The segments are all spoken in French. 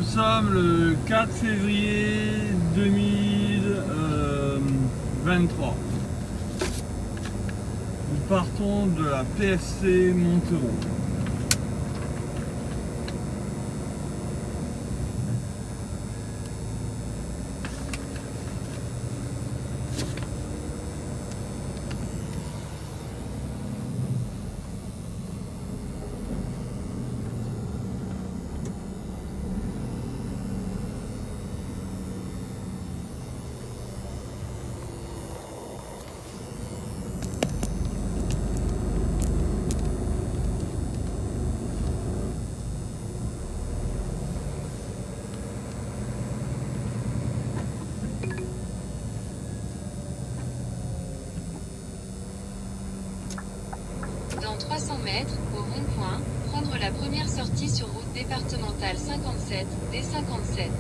sommes le 4 février 2023. Nous partons de la PFC Montereau. Dans 300 mètres, au rond-point, prendre la première sortie sur route départementale 57, D57.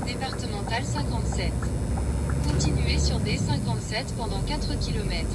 Départementale 57. Continuez sur D57 pendant 4 km.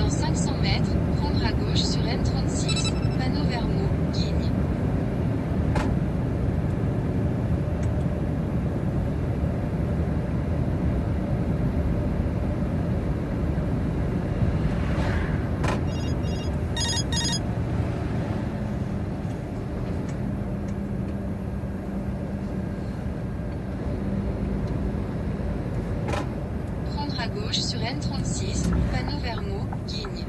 Dans 500 mètres, prendre à gauche sur N36, panneau Vermont, Guignes. Prendre à gauche sur N36, panneau Vermont, Guignes.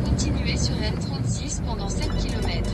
Continuez sur N36 pendant 7 km.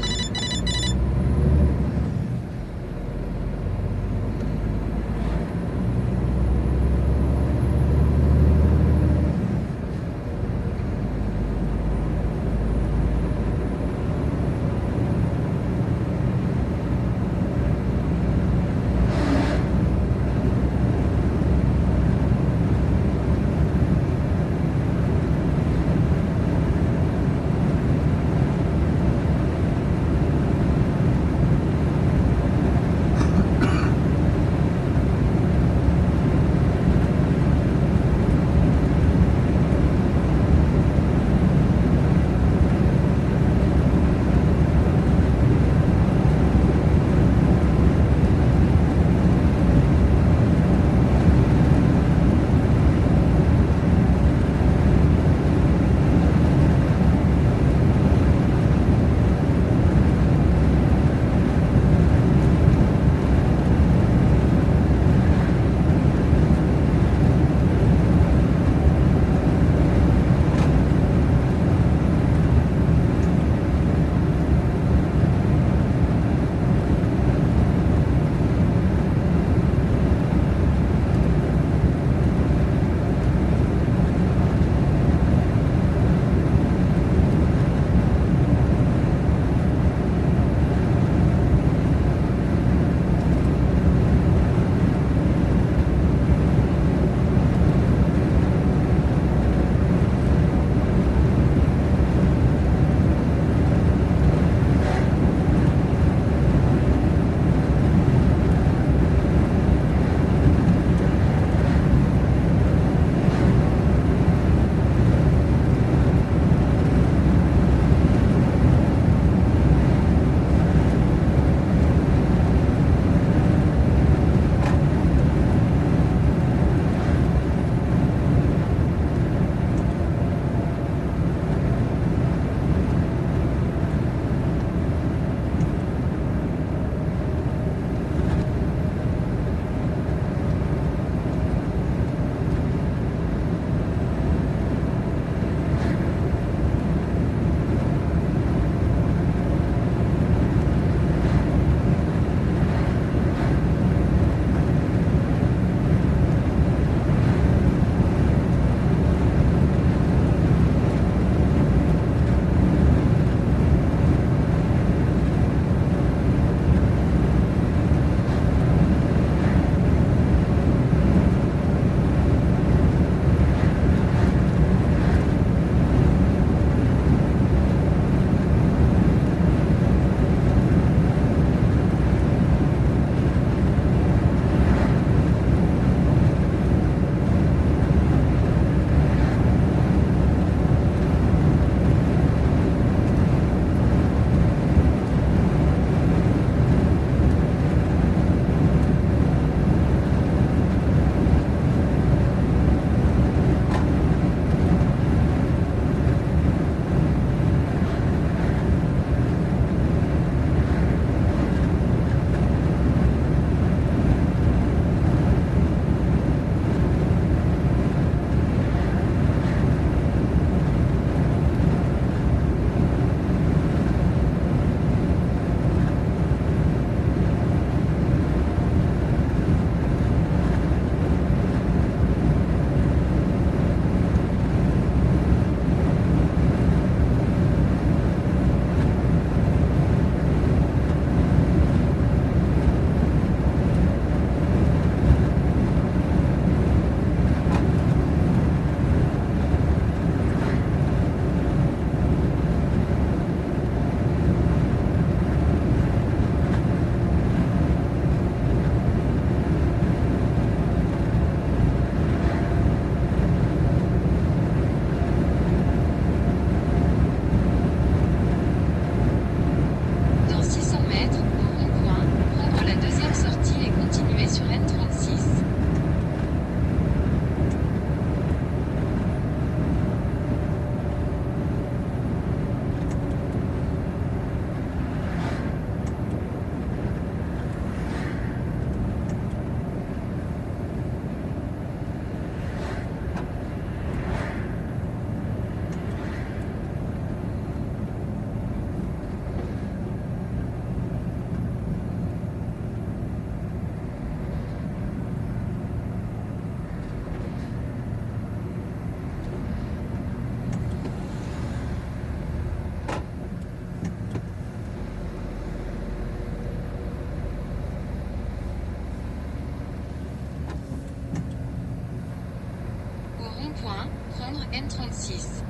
N36.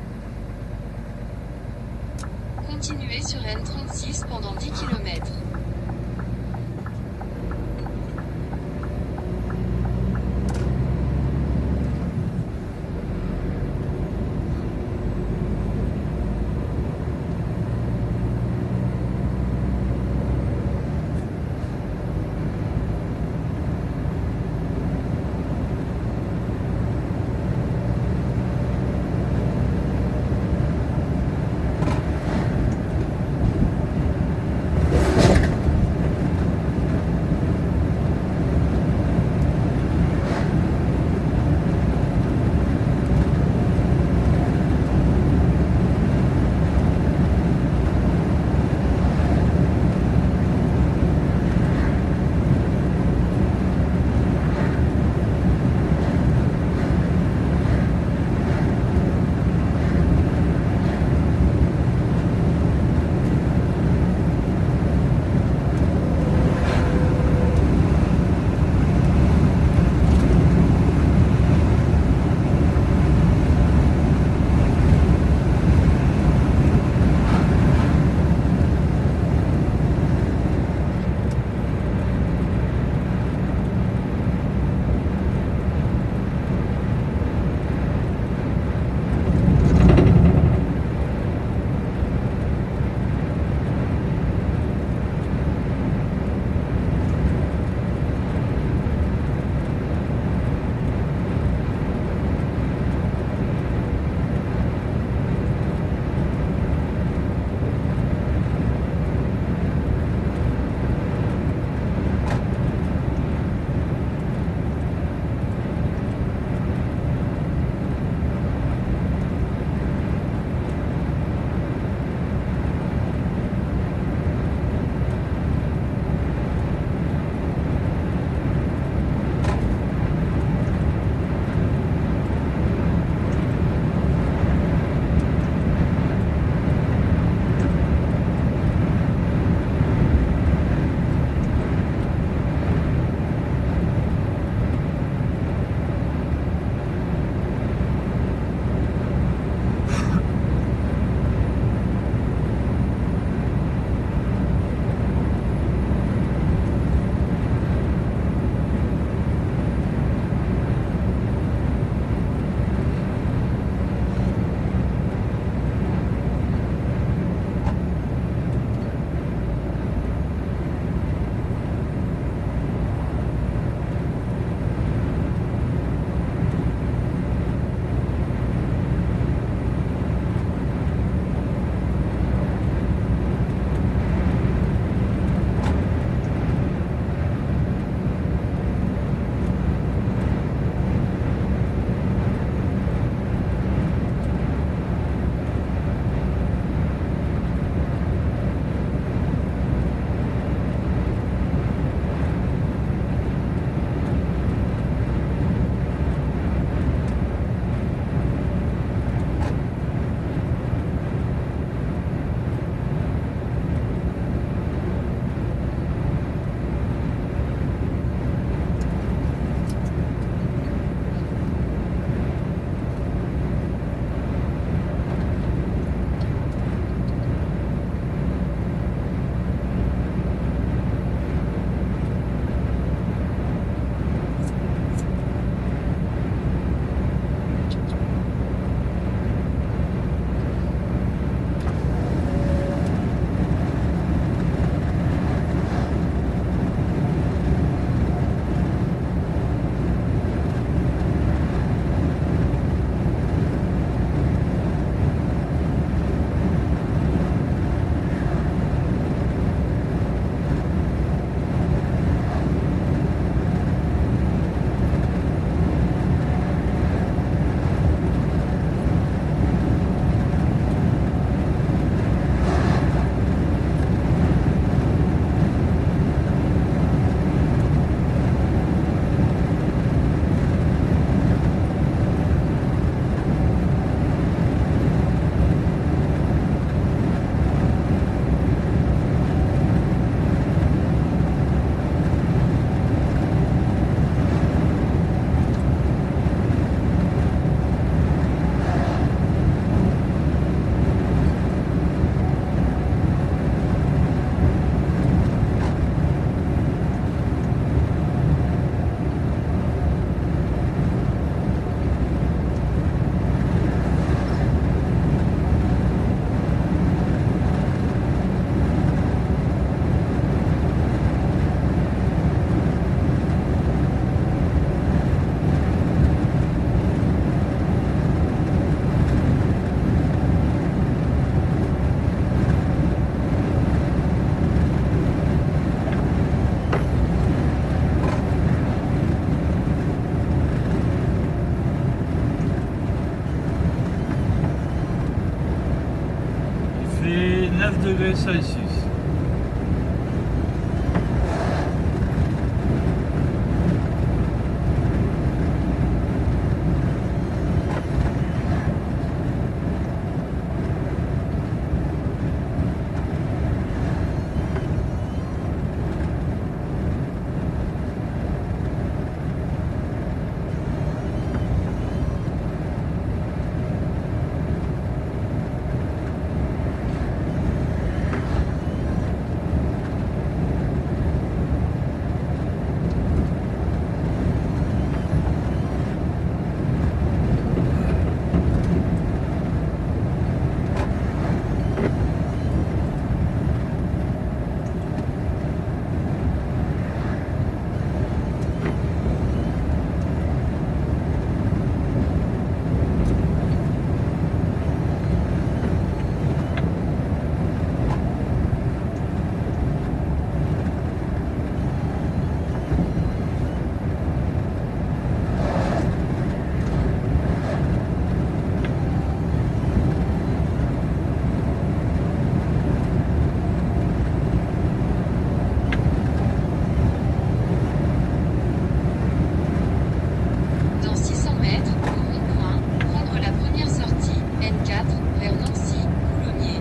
Continuez sur N36 pendant 10 km. C'est 9 degrés Celsius. Dans 600 mètres, au rond-point, prendre la première sortie, N4, vers Nancy, Coulommiers.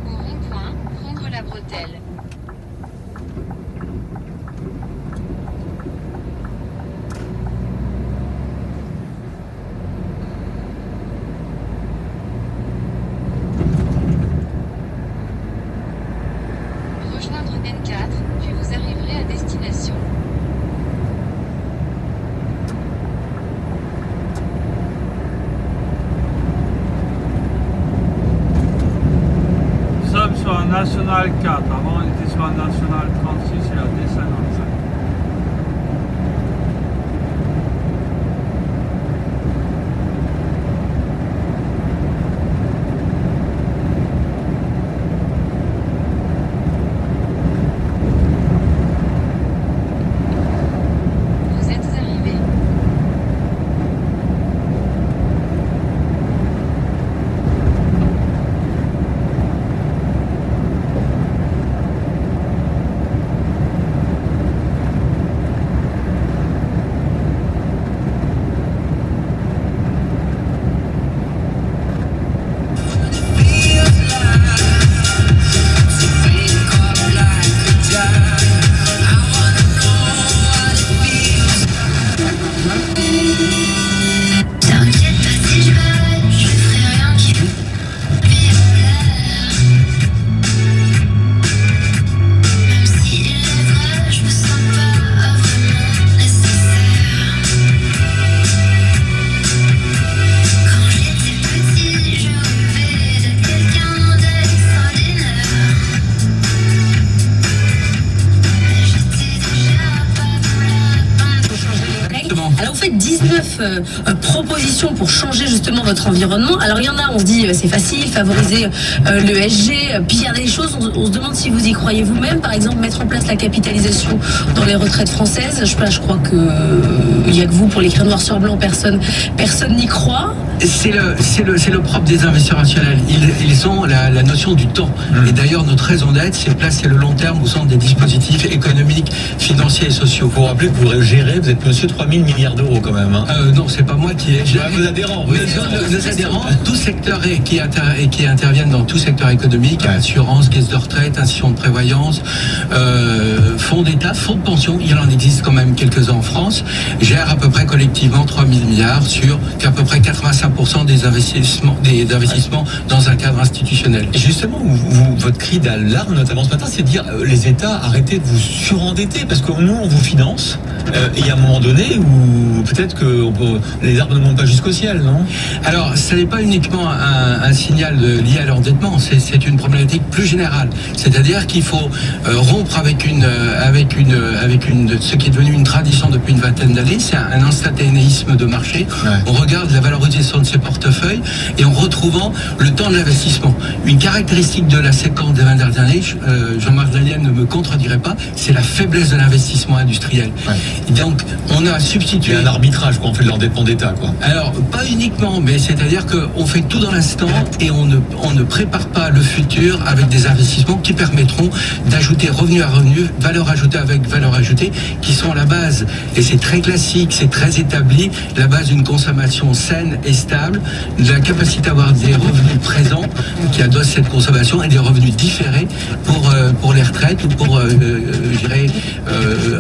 Au rond-point, prendre la bretelle. Rejoindre N4, puis vous arriverez à destination. Nous sommes sur un National 4. Avant, on était sur un National 36 et la D55. Vous êtes arrivé. T'inquiète pas si je râle, je ferai rien qui vous pille en l'air. Même si il est vrai, je me sens pas vraiment nécessaire. Quand j'étais petit, je rêvais d'être quelqu'un d'extraordinaire. Mais j'étais déjà pas dans la bande. Alors vous faites 19 propositions pour changer justement votre environnement. Alors il y en a, on se dit c'est facile, favoriser le SG, puis il y a des choses, on se demande si vous y croyez vous-même. Par exemple, mettre en place la capitalisation dans les retraites françaises. Je crois que il n'y a que vous pour l'écrire noir sur blanc, personne n'y croit. C'est le propre des investisseurs rationnels. Ils ont la notion du temps. Et d'ailleurs, notre raison d'être, c'est placer le long terme au centre des dispositifs économiques, financiers et sociaux. Vous vous rappelez que vous gérez, vous êtes monsieur 3000 milliards d'euros quand même. Hein. Non, c'est pas moi qui ai. Vos adhérents, Nos adhérents, tout secteur et qui interviennent dans tout secteur économique, assurance, caisse de retraite, institution de prévoyance, fonds fonds d'État, fonds de pension, il en existe quand même quelques-uns en France, gèrent à peu près collectivement 3 000 milliards sur à peu près 85% des investissements dans un cadre institutionnel. Et justement, votre cri d'alarme, notamment ce matin, c'est de dire les États, arrêtez de vous surendetter, parce que nous, on vous finance, et il y a un moment donné où peut-être que les arbres ne montent pas jusqu'au ciel, non? Alors, ce n'est pas uniquement un signal lié à l'endettement, c'est une problématique plus générale. C'est-à-dire qu'il faut rompre avec ce qui est devenu une tradition depuis une vingtaine d'années, c'est un instantanéisme de marché. Ouais. On regarde la valorisation de ses portefeuilles et en retrouvant le temps de l'investissement. Une caractéristique de la séquence des 20 dernières années, Jean-Marc Daniel ne me contredirait pas, c'est la faiblesse de l'investissement industriel. Ouais. Donc, on a Il substitué... y a un arbitrage, quoi, on fait de l'endettement d'État, quoi. Alors, pas uniquement, mais c'est-à-dire qu'on fait tout dans l'instant et on ne prépare pas le futur avec des investissements qui permettront d'ajouter revenu à revenu, valeur ajoutée avec valeur ajoutée, qui sont la base, et c'est très classique, c'est très établi, la base d'une consommation saine et stable, de la capacité à avoir des revenus présents qui adossent cette consommation et des revenus différés pour les retraites ou pour,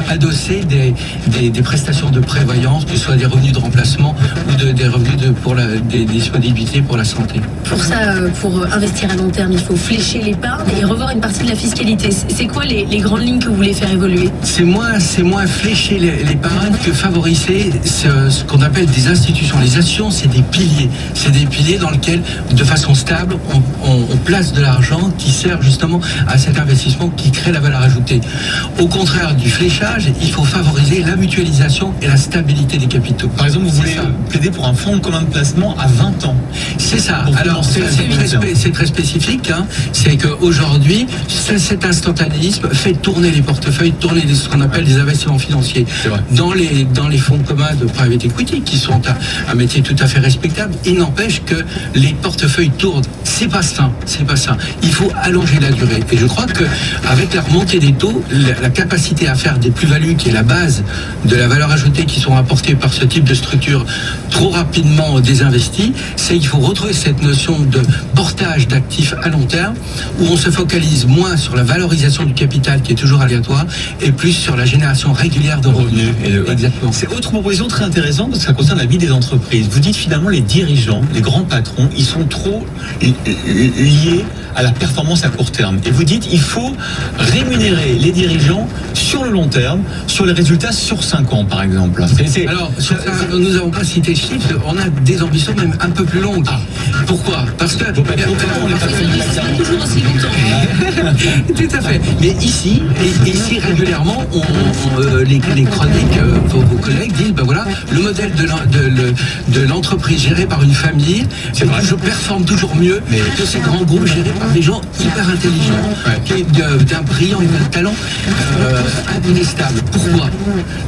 adosser des prestations de prévoyance, que ce soit des revenus de remplacement ou des revenus des disponibilités pour la santé. Pour ça, pour investir à long terme, il faut flécher l'épargne et revoir une partie de la fiscalité. C'est quoi les grandes lignes que vous voulez faire évoluer? C'est moins flécher l'épargne que favoriser ce qu'on appelle des institutions. Les institutions, c'est des piliers. C'est des piliers dans lesquels, de façon stable, on place de l'argent qui sert justement à cet investissement qui crée la valeur ajoutée. Au contraire du fléchage, il faut favoriser la mutualisation et la stabilité des capitaux. Par exemple, vous voulez plaider pour un fonds de commun de placement à 20 ans. C'est ça. Pour Alors, financer c'est très spécifique. Hein. C'est qu'aujourd'hui, cet instantanéisme fait tourner les portefeuilles, tourner ce qu'on appelle des investissements financiers. C'est vrai. Dans les fonds communs de private equity, qui sont un métier tout à fait respectable, il n'empêche que les portefeuilles tournent. C'est pas sain. Il faut allonger la durée. Et je crois que avec la remontée des taux, la capacité à faire des plus-values, qui est la base de la valeur ajoutée qui sont apportées par ce type de structure trop rapidement désinvestie, c'est qu'il faut retrouver cette notion de portage d'actifs à long terme, où on se focalise moins sur la valorisation du capital, qui est toujours aléatoire, et plus sur la génération régulière de revenus. Exactement. C'est autre proposition très intéressante parce que ça concerne la vie des entreprises. Vous dites finalement les dirigeants, les grands patrons, ils sont trop liés à la performance à court terme. Et vous dites il faut rémunérer les dirigeants sur le long terme, sur les résultats sur 5 ans par exemple. Alors, nous n'avons pas cité ce chiffre, on a des ambitions même un peu plus longues. Pourquoi? Parce que... Toujours aussi longtemps. Tout à fait. Mais ici régulièrement, les chroniques, vos collègues disent, ben voilà, le modèle de l'entreprise gérée par une famille performe toujours mieux que ces grands groupes gérés par des gens hyper intelligents, d'un brillant et d'un talent incontestable. Pourquoi?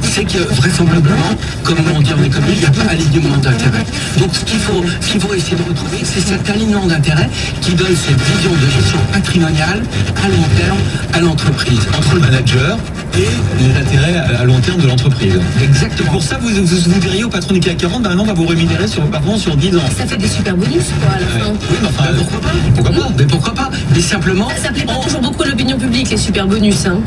C'est que vraisemblablement, comme on dit en économie, il n'y a pas alignement d'intérêt. Donc ce qu'il faut essayer de retrouver, c'est cet alignement d'intérêt qui donne cette vision de gestion patrimoniale à long terme à l'entreprise. Entre le manager et les intérêts à long terme de l'entreprise. Exactement. Pour ça, vous diriez au patron du CAC 40, maintenant on va vous rémunérer sur vos patrons sur 10 ans. Ça fait des super bonus, quoi, à la fin. Oui, mais enfin, Pourquoi pas? Mais simplement... Ça plaît pas toujours beaucoup à l'opinion publique, les super bonus. Hein.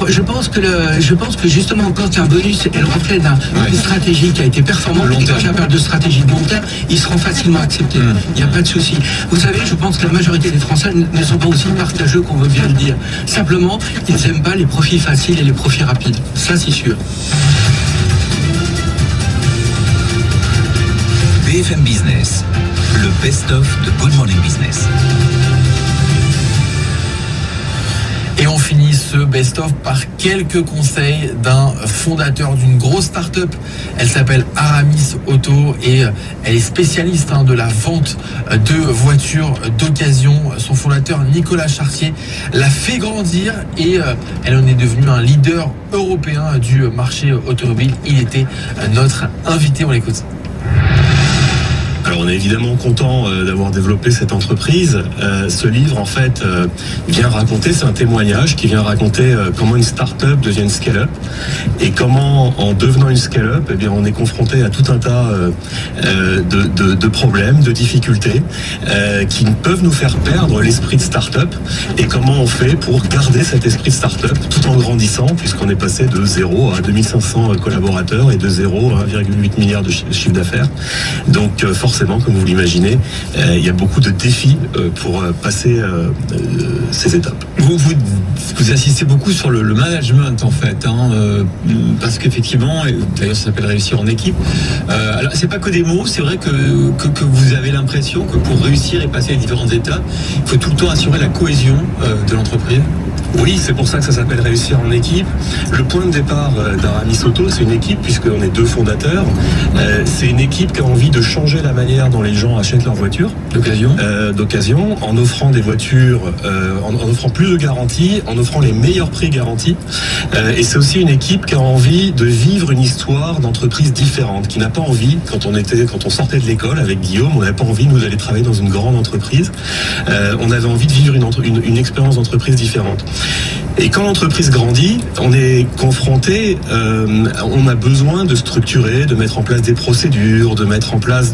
Je pense que justement, quand un bonus est le reflet d'une stratégie qui a été performante, et quand j'appelle de stratégie de long terme, ils seront facilement acceptés. Il n'y a pas de souci. Vous savez, je pense que la majorité des Français ne sont pas aussi partageux qu'on veut bien le dire. Simplement, ils n'aiment pas les profits faciles et les profits rapides. Ça, c'est sûr. BFM Business, le best-of de Good Morning Business. Et on finit ce best-of par quelques conseils d'un fondateur d'une grosse start-up. Elle s'appelle Aramis Auto et elle est spécialiste de la vente de voitures d'occasion. Son fondateur Nicolas Chartier l'a fait grandir et elle en est devenue un leader européen du marché automobile. Il était notre invité, on l'écoute. Alors on est évidemment content d'avoir développé cette entreprise. Ce livre, en fait, vient raconter, c'est un témoignage qui vient raconter comment une start-up devient une scale-up et comment, en devenant une scale-up, eh bien, on est confronté à tout un tas de problèmes, de difficultés qui peuvent nous faire perdre l'esprit de start-up et comment on fait pour garder cet esprit de start-up tout en grandissant, puisqu'on est passé de 0 à 2500 collaborateurs et de 0 à 1,8 milliard de chiffre d'affaires. Donc forcément, comme vous l'imaginez, il y a beaucoup de défis pour passer ces étapes. Vous insistez beaucoup sur le management en fait, parce qu'effectivement, et d'ailleurs ça s'appelle réussir en équipe. Alors c'est pas que des mots, c'est vrai que vous avez l'impression que pour réussir et passer les différentes étapes, il faut tout le temps assurer la cohésion de l'entreprise. Oui, c'est pour ça que ça s'appelle réussir en équipe. Le point de départ d'Aramis Auto, c'est une équipe, puisqu'on est 2 fondateurs. C'est une équipe qui a envie de changer la manière dont les gens achètent leurs voitures. D'occasion, en offrant des voitures, en offrant plus de garanties, en offrant les meilleurs prix garantis. Et c'est aussi une équipe qui a envie de vivre une histoire d'entreprise différente, qui n'a pas envie, quand on sortait de l'école avec Guillaume, on n'avait pas envie, nous, d'aller travailler dans une grande entreprise. On avait envie de vivre une expérience d'entreprise différente. Et quand l'entreprise grandit, on est confronté, on a besoin de structurer, de mettre en place des procédures, de mettre en place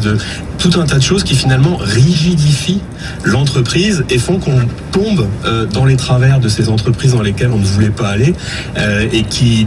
tout un tas de choses qui finalement rigidifient l'entreprise et font qu'on tombe dans les travers de ces entreprises dans lesquelles on ne voulait pas aller et qui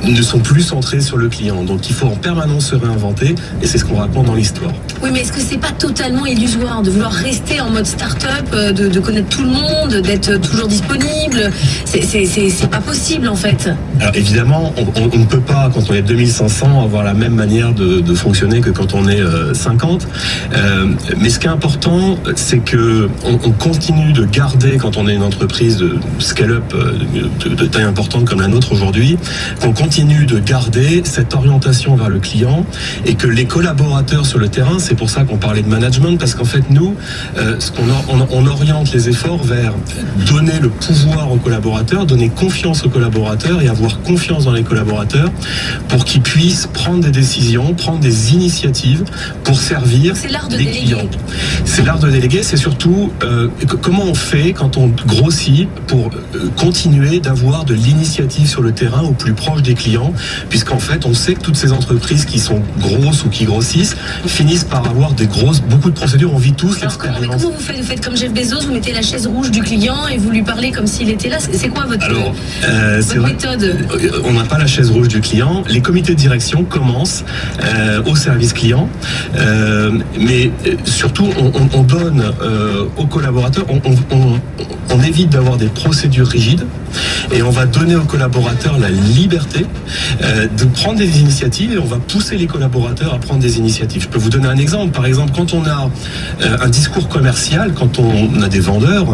ne sont plus centrées sur le client. Donc il faut en permanence se réinventer et c'est ce qu'on raconte dans l'histoire. Oui, mais est-ce que c'est pas totalement illusoire de vouloir rester en mode start-up, de connaître tout le monde, d'être toujours disponible? C'est pas possible en fait. Alors évidemment, on ne peut pas, quand on est 2500, avoir la même manière de fonctionner que quand on est 50. Mais ce qui est important, c'est que on continue de garder, quand on est une entreprise de scale-up de taille importante comme la nôtre aujourd'hui, qu'on continue de garder cette orientation vers le client et que les collaborateurs sur le terrain, c'est pour ça qu'on parlait de management, parce qu'en fait nous, on oriente les efforts vers donner le pouvoir aux collaborateurs, donner confiance aux collaborateurs et avoir confiance dans les collaborateurs pour qu'ils puissent prendre des décisions, prendre des initiatives pour servir les clients. C'est l'art de déléguer, c'est surtout comment on fait quand on grossit pour continuer d'avoir de l'initiative sur le terrain au plus proche des clients, puisqu'en fait on sait que toutes ces entreprises qui sont grosses ou qui grossissent finissent par avoir beaucoup de procédures, on vit tous l'expérience. Mais comment vous faites comme Jeff Bezos, vous mettez la chaise rouge du client et vous lui parlez comme s'il était là? C'est quoi votre méthode? On n'a pas la chaise rouge du client. Les comités de direction commencent au service client, mais surtout on donne aux collaborateurs, on évite d'avoir des procédures rigides et on va donner aux collaborateurs la liberté de prendre des initiatives et on va pousser les collaborateurs à prendre des initiatives. Je peux vous donner un exemple. Par exemple, quand on a un discours commercial, quand on a des vendeurs,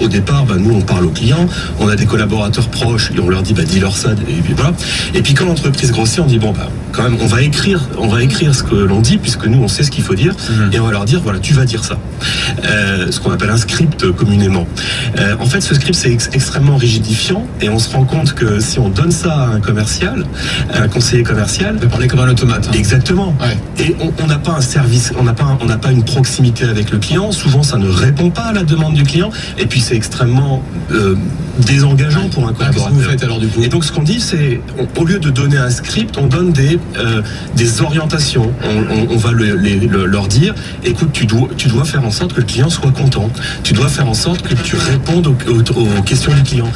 au départ, nous on parle aux clients, on a des collaborateurs proches et on leur dit dis-leur ça et puis voilà. Et puis quand l'entreprise grossit, on dit quand même on va écrire ce que l'on dit puisque nous on sait ce qu'il faut dire et on va leur dire voilà tu vas dire ça. Ce qu'on appelle un script communément. En fait ce script c'est extrêmement rigidifiant et on se rend compte que si on donne ça à un commercial, à un conseiller commercial, de parler comme un automate. Exactement. Ouais. Et on n'a pas un service, on n'a pas une proximité avec le client. Souvent ça ne répond pas à la demande du client et puis c'est extrêmement désengageant pour un collaborateur. Qu'est-ce que vous faites alors du coup? Et donc ce qu'on dit c'est au lieu de donner un script, on donne des orientations. On va leur dire écoute tu dois faire en sorte que le client soit content. Tu dois faire en sorte que tu répondes aux questions du client.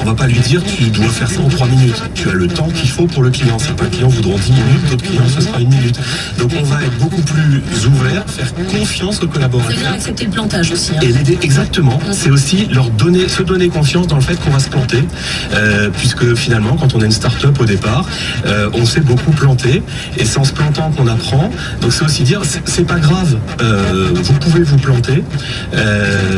On va pas lui dire tu dois faire ça en 3 minutes. Tu as le temps qu'il faut pour le client. Certains clients voudront 10 minutes, d'autres clients ce sera 1 minute. Donc on va être beaucoup plus ouvert, faire confiance aux collaborateurs. C'est-à-dire accepter le plantage aussi. Et l'aider, exactement. C'est aussi se donner confiance dans le fait qu'on va se planter, puisque finalement quand on est une start-up au départ, on s'est beaucoup planté et c'est en se plantant qu'on apprend. Donc c'est aussi dire c'est pas grave, vous pouvez vous planter,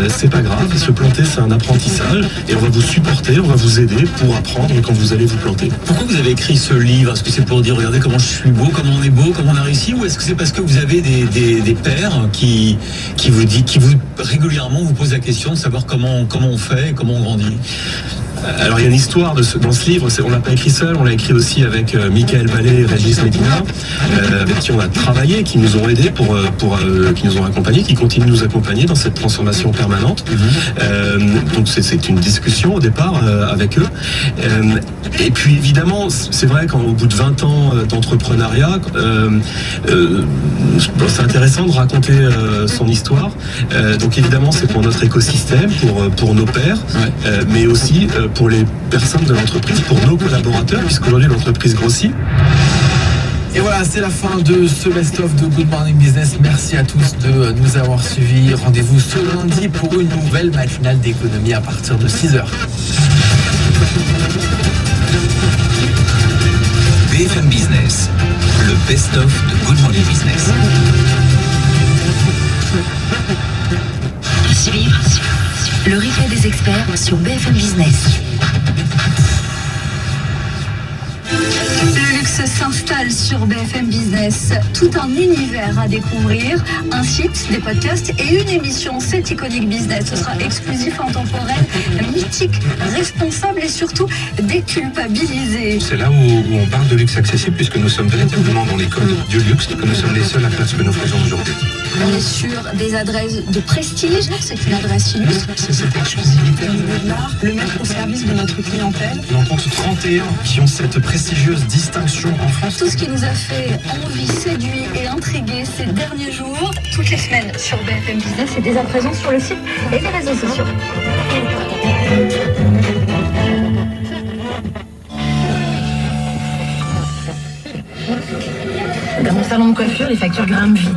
c'est pas grave, se planter c'est un apprentissage et on va vous supporter, on va vous aider pour apprendre quand vous allez vous planter. Pourquoi vous avez écrit ce livre? Est-ce que c'est pour dire regardez comment je suis beau, comment on est beau, comment on a réussi, ou est-ce que c'est parce que vous avez des pairs qui vous régulièrement vous posent la question de savoir comment on fait et comment on grandit? Alors il y a une histoire dans ce livre, on l'a pas écrit seul, on l'a écrit aussi avec Michael Ballet et Régis Medina, avec qui on a travaillé, qui nous ont aidés qui nous ont accompagnés, qui continuent de nous accompagner dans cette transformation permanente. Donc c'est une discussion au départ avec eux. Et puis évidemment, c'est vrai qu'au bout de 20 ans d'entrepreneuriat, c'est intéressant de raconter son histoire. Donc évidemment, c'est pour notre écosystème, pour nos pairs, mais aussi pour les personnes de l'entreprise, pour nos collaborateurs, puisqu'aujourd'hui l'entreprise grossit. Et voilà, c'est la fin de ce best-of de Good Morning Business. Merci à tous de nous avoir suivis. Rendez-vous ce lundi pour une nouvelle matinale d'économie à partir de 6h. BFM Business, le best-of de Good Morning Business. Suivre le replay des experts sur BFM Business. Le luxe s'installe sur BFM Business. Tout un univers à découvrir, un site, des podcasts et une émission. C'est Iconic Business. Ce sera exclusif, intemporel, mythique, responsable et surtout déculpabilisé. C'est là où on parle de luxe accessible, puisque nous sommes véritablement dans les codes du luxe, que nous sommes les seuls à faire ce que nous faisons aujourd'hui. On est sur des adresses de prestige. C'est une adresse illustre. C'est cette exclusivité Au niveau de l'art, le mettre au service de notre clientèle. On en compte 31 qui ont cette prestigieuse distinction en France. Tout ce qui nous a fait envie, séduit et intrigué ces derniers jours, toutes les semaines sur BFM Business et dès à présent sur le site et les réseaux sociaux. Dans mon salon de coiffure, les factures grimpent vite.